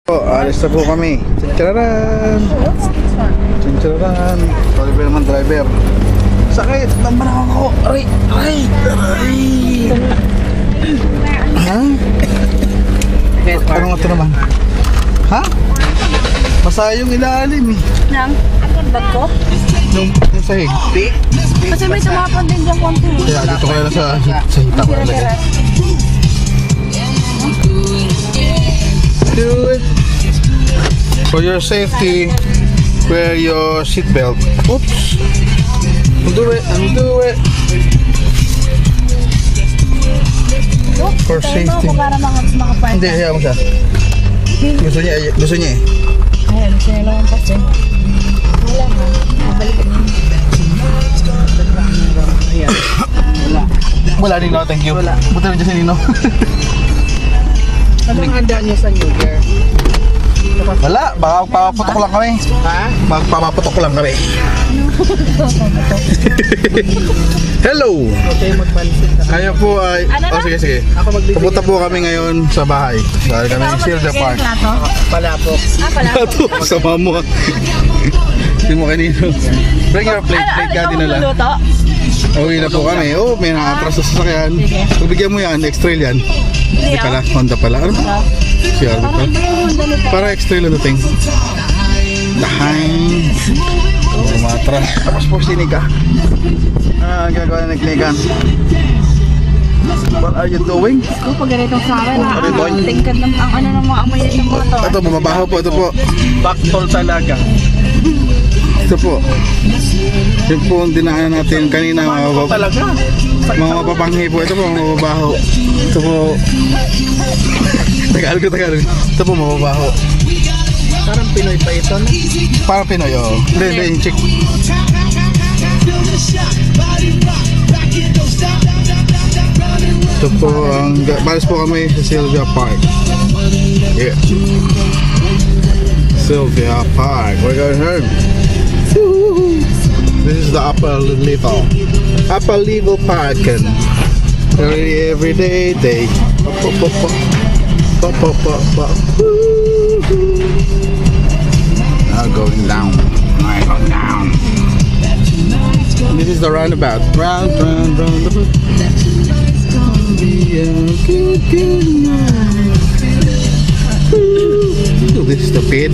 Alis na po kami. Tsinchararan. Tsinchararan. Sorry pa naman driver. Sakit! Naman ako! Aray! Aray! Aray! Ha? Ano nga ito naman? Ha? Masaya yung ilalim eh. Nang? Bag ko? Yung sahig. Kasi may tumapon din dyan konti. Kaya dito ko lang sa hita ko lalagay. Do it. For your safety, wear your seatbelt. Oops. Undo it. Undo it. For safety. Hindi, hayaan mo siya. Gusto niya eh. Ayan, gusto niya naman kasi. Wala na. Nabalik ko niya. Wala Nino, thank you. Wala. Buti rin dyan si Nino. Anong handa niyo sa New Year? Wala, baka papaputok lang kami. Ha? Magpapaputok lang kami. Hello! Okay, magpansin ka. Kaya po ay... Oh, sige, sige. Ako magbibigay. Pupunta po kami ngayon sa bahay. Dahil kami sa Silver Park. Palapok. Plato, sama mo. Hindi mo kanino. Bring your plate, plate ka din nila. Uwi na po kami. Oh, may nakatras sa sasakyan. Pagbigyan mo yan, extra yan. Hindi pala, Honda pala. Ano ba? CRV pala. Para extra lang dating. Dahan. Matras. Tapos po sinig ka. Gagawa na nagnigan. What are you doing? Kung pag ganitong sa akin, What are you doing? tingkad ng ang ano ng mga amoy ng motor. Ito, bumabaho po. Ito po. Baktol talaga. Ito po. Yung po ang dinaanan natin kanina. Talaga. Mga mapapanghi po. Ito po, mababaho. Ito po. Tagalog. Ito po, mababaho. Parang Pinoy pa ito, no? Parang Pinoy, oh. Hindi, yung chick. Ito po, balis po kami sa Silver Park. Yeah. Silver Park. We're going home. This is the upper level park, and every day now going down. This is the roundabout. Round the boat. It's gonna be a good night. This is the pit.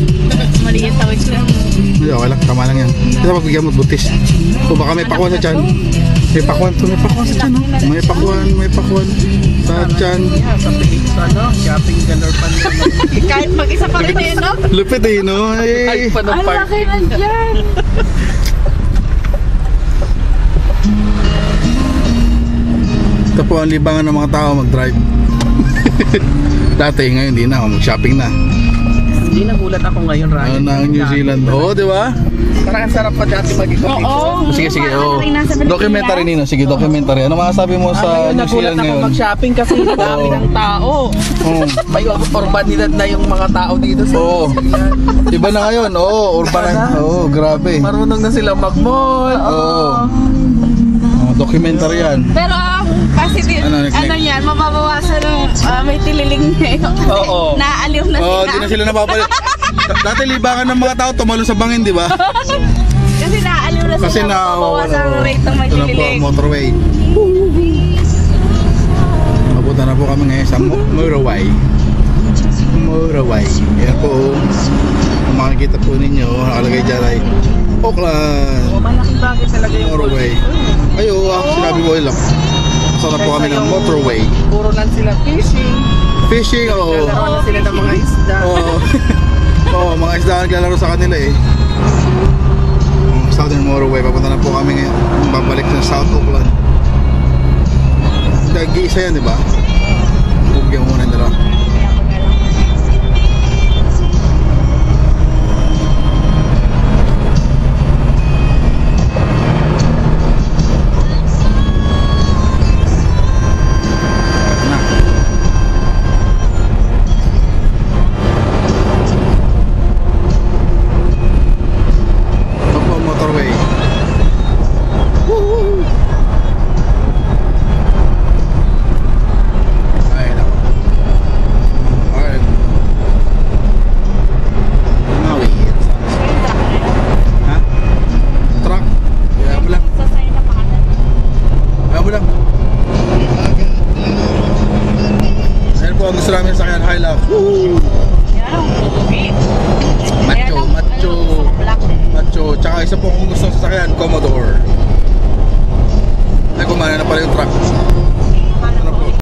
Maliit tawid ko. Hindi, okay lang. Tama lang yan. Kasi pagbigyan mo butis. O baka may pakuan sa tiyan. May pakuan sa tiyan. May pakuan sa tiyan. Sa Pilipinas, ano? Shopping galore pa nila. Kahit mag-isa pa rin eh, no? Lupit eh, no? Ay, pa ng Ang park. laki nandyan. Ito po ang libangan ng mga tao mag-drive. Dati, ngayon hindi na. Mag-shopping na. Hindi, nagulat ako ngayon, Ryan. Ano na ang New Zealand? Oo, di ba? Parang ang sarap pa dati mag-ikot. Oo. Sige, oo. Documentary Nino. Sige, documentary. Ano masasabi mo sa New Zealand Nagulat ako ngayon? mag-shopping kasi dami ng tao. May urbanidad na yung mga tao dito sa Oo. Iba na ngayon. Oo, urban. Oo, grabe. marunong na sila mag-mall. Oo. Documentary yan. Pero kasi Ano yan, mababawasan ng may tililing ngayon. Oo. Naaliw na Oo, sila. di na sila napapalit. Dati libangan ng mga tao tumalo sa bangin, di ba? Kasi naaliw na sila. Kasi mababawasan ang rate ng may ito na po tililing. ang motorway. Mapunta na po kami ngayon sa motorway. Yan po. Kung makikita po ninyo, nakalagay dyan ay Auckland Malaking bagay talaga yung motorway. Ay, sinabi ko lang. Sana po kami ng motorway. Puro lang sila fishing. Fishing, oo. Naglalaro na sila ng mga isda. Oo, mga isda ang naglalaro sa kanila eh. Southern Motorway, papunta na po kami ngayon. Babalik sa South Auckland. Nag-iisa yan, di ba? Bugyan mo muna yung dalawa. Motorway. Ay, nako. gusto namin sa sakyan, Hilux. Woo! Macho. Tsaka isa po kung gusto sa sakyan, Commodore. Ay, kumana na pala yung truck.